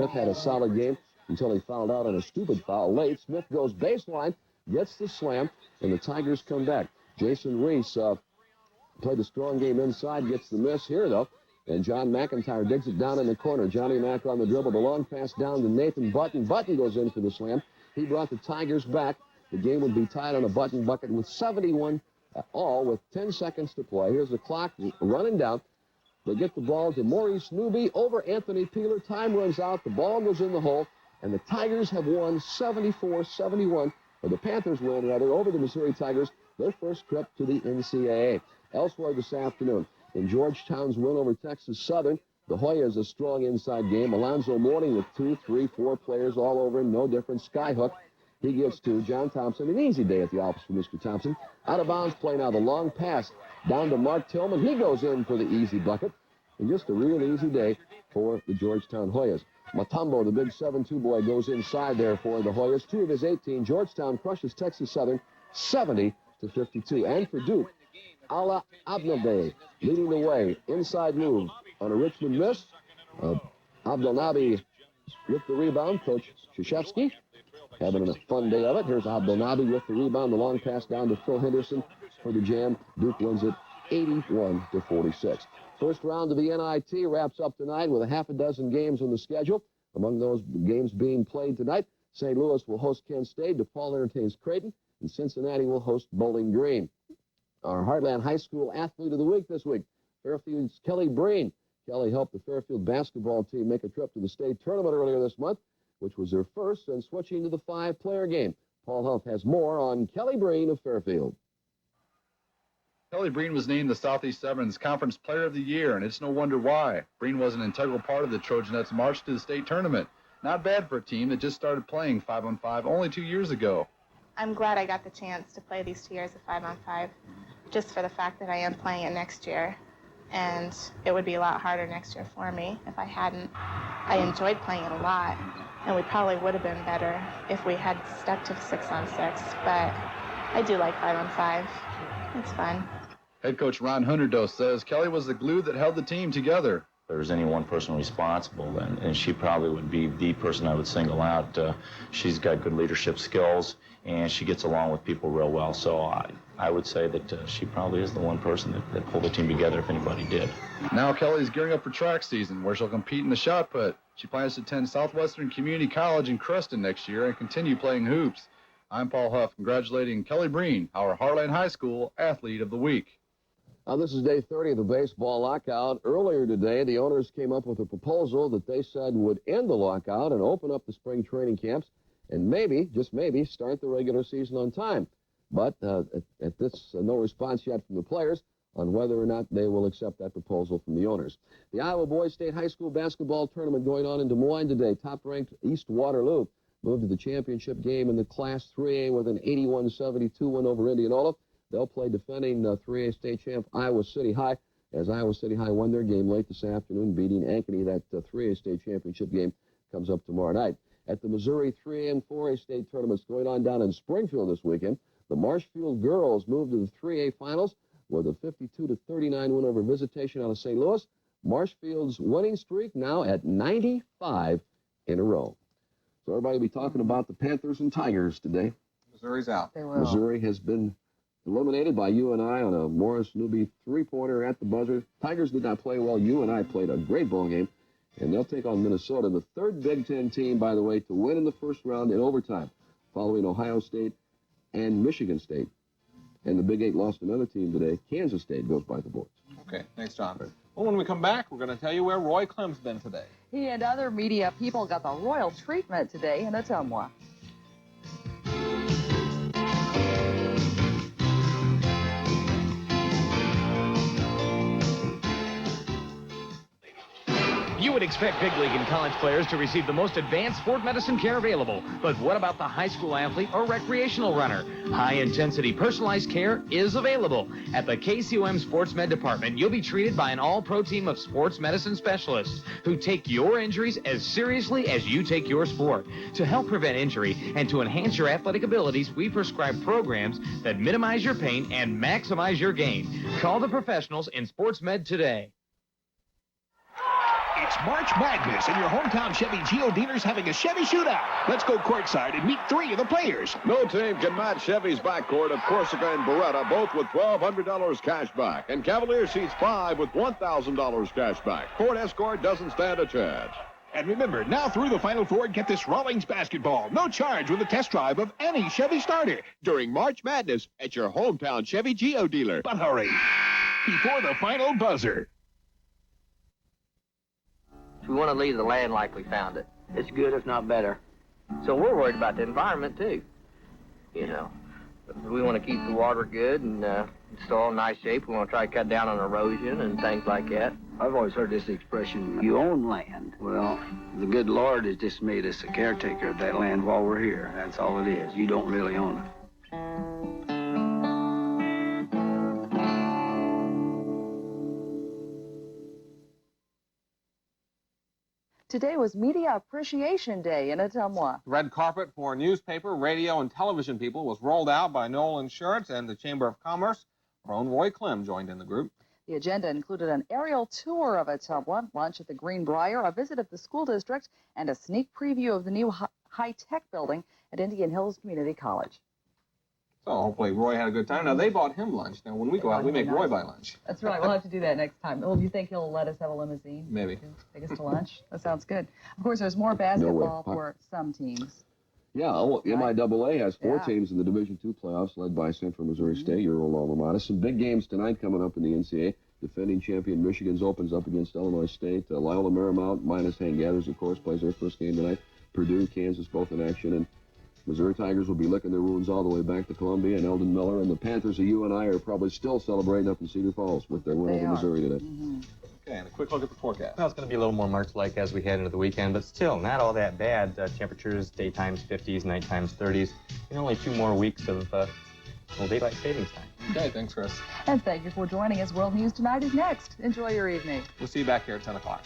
Smith had a solid game until he fouled out on a stupid foul late. Smith goes baseline, gets the slam, and the Tigers come back. Jason Reese played a strong game inside, gets the miss here, though. And John McIntyre digs it down in the corner. Johnny Mack on the dribble. The long pass down to Nathan Button. Button goes in for the slam. He brought the Tigers back. The game would be tied on a Button bucket with 71 all with 10 seconds to play. Here's the clock running down. They get the ball to Maurice Newby over Anthony Peeler. Time runs out. The ball goes in the hole. And the Tigers have won 74-71. Or the Panthers win, rather, over the Missouri Tigers. Their first trip to the NCAA. Elsewhere this afternoon, in Georgetown's win over Texas Southern, the Hoyas a strong inside game. Alonzo Mourning with 2, 3, 4 players all over him. No difference. Skyhook. He gives to John Thompson. An easy day at the office for Mr. Thompson. Out of bounds play now. The long pass down to Mark Tillman. He goes in for the easy bucket. And just a real easy day for the Georgetown Hoyas. Matumbo, the big 7'2" boy, goes inside there for the Hoyas. 2 of his 18. Georgetown crushes Texas Southern 70-52. And for Duke, Ala Abnabay leading the way. Inside move on a Richmond miss. Abdelnabi with the rebound. Coach Krzyzewski having a fun day of it. Here's Abdelnabi with the rebound. The long pass down to Phil Henderson for the jam. Duke wins it 81-46. First round of the NIT wraps up tonight with a half a dozen games on the schedule. Among those games being played tonight, St. Louis will host Kent State. DePaul entertains Creighton. And Cincinnati will host Bowling Green. Our Heartland High School Athlete of the Week this week, Fairfield's Kelly Breen. Kelly helped the Fairfield basketball team make a trip to the state tournament earlier this month, which was their first since switching to the 5-player game. Paul Huff has more on Kelly Breen of Fairfield. Kelly Breen was named the Southeast Sevens Conference Player of the Year, and it's no wonder why. Breen was an integral part of the Trojanets' march to the state tournament. Not bad for a team that just started playing 5-on-5 only 2 years ago. I'm glad I got the chance to play these 2 years of 5-on-5, just for the fact that I am playing it next year. And it would be a lot harder next year for me if I hadn't. I enjoyed playing it a lot, and we probably would have been better if we had stuck to 6-on-6, but I do like 5-on-5. It's fun. Head coach Ron Hunderdoe says Kelly was the glue that held the team together. If there's any one person responsible, and she probably would be the person I would single out. She's got good leadership skills, and she gets along with people real well. So I would say that she probably is the one person that pulled the team together if anybody did. Now Kelly's gearing up for track season, where she'll compete in the shot put. She plans to attend Southwestern Community College in Creston next year and continue playing hoops. I'm Paul Huff, congratulating Kelly Breen, our Heartland High School Athlete of the Week. This is day 30 of the baseball lockout. Earlier today, the owners came up with a proposal that they said would end the lockout and open up the spring training camps and maybe, just maybe, start the regular season on time. But at this, no response yet from the players on whether or not they will accept that proposal from the owners. The Iowa Boys State High School basketball tournament going on in Des Moines today. Top-ranked East Waterloo moved to the championship game in the Class 3A with an 81-72 win over Indianola. They'll play defending 3A state champ Iowa City High, as Iowa City High won their game late this afternoon, beating Ankeny. That 3A state championship game comes up tomorrow night. At the Missouri 3A and 4A state tournaments going on down in Springfield this weekend, the Marshfield girls moved to the 3A finals with a 52-39 win over Visitation out of St. Louis. Marshfield's winning streak now at 95 in a row. So everybody will be talking about the Panthers and Tigers today. Missouri's out. They will. Missouri has been eliminated by UNI on a Morris Newby three-pointer at the buzzer. Tigers did not play well. UNI played a great ball game, and they'll take on Minnesota, the third Big Ten team, by the way, to win in the first round in overtime, following Ohio State and Michigan State. And the Big Eight lost another team today. Kansas State goes by the boards. Okay, thanks, John. Well, when we come back, we're going to tell you where Roy Clem's been today. He and other media people got the royal treatment today in Ottumwa. You would expect big league and college players to receive the most advanced sport medicine care available. But what about the high school athlete or recreational runner? High-intensity personalized care is available. At the KCOM Sports Med Department, you'll be treated by an all-pro team of sports medicine specialists who take your injuries as seriously as you take your sport. To help prevent injury and to enhance your athletic abilities, we prescribe programs that minimize your pain and maximize your gain. Call the professionals in Sports Med today. It's March Madness, and your hometown Chevy Geo dealer's having a Chevy shootout. Let's go courtside and meet 3 of the players. No team can match Chevy's backcourt of Corsica and Beretta, both with $1,200 cash back. And Cavalier seats 5 with $1,000 cash back. Ford Escort doesn't stand a chance. And remember, now through the Final Four, get this Rawlings basketball. No charge with a test drive of any Chevy starter during March Madness at your hometown Chevy Geo dealer. But hurry, before the final buzzer. We want to leave the land like we found it. It's good, if not better. So we're worried about the environment, too. You know, we want to keep the water good and soil in nice shape. We want to try to cut down on erosion and things like that. I've always heard this expression, you own land. Well, the good Lord has just made us a caretaker of that land while we're here. That's all it is. You don't really own it. Today was Media Appreciation Day in Ottumwa. The red carpet for newspaper, radio, and television people was rolled out by Knoll Insurance and the Chamber of Commerce. Our own Roy Clem joined in the group. The agenda included an aerial tour of Ottumwa, lunch at the Greenbrier, a visit of the school district, and a sneak preview of the new high-tech building at Indian Hills Community College. So hopefully Roy had a good time. Now, they bought him lunch. Now, when we go out, we make Roy buy lunch. That's right. We'll have to do that next time. Well, do you think he'll let us have a limousine? Maybe. Take us to lunch? That sounds good. Of course, there's more basketball for some teams. Yeah, MIAA has 4 Yeah. teams in the Division II playoffs, led by Central Missouri State, your old alma mater. Some big games tonight coming up in the NCAA. Defending champion Michigan's opens up against Illinois State. Loyola Marymount, minus Hank Gathers, of course, plays their first game tonight. Purdue, Kansas, both in action. And Missouri Tigers will be licking their wounds all the way back to Columbia. And Eldon Miller and the Panthers of UNI are probably still celebrating up in Cedar Falls with their win over Missouri today. Okay, and a quick look at the forecast. Well, it's going to be a little more March-like as we head into the weekend, but still not all that bad. Temperatures, daytimes 50s, nighttimes 30s, and only 2 more weeks of little daylight savings time. Okay, thanks, Chris. And thank you for joining us. World News Tonight is next. Enjoy your evening. We'll see you back here at 10 o'clock.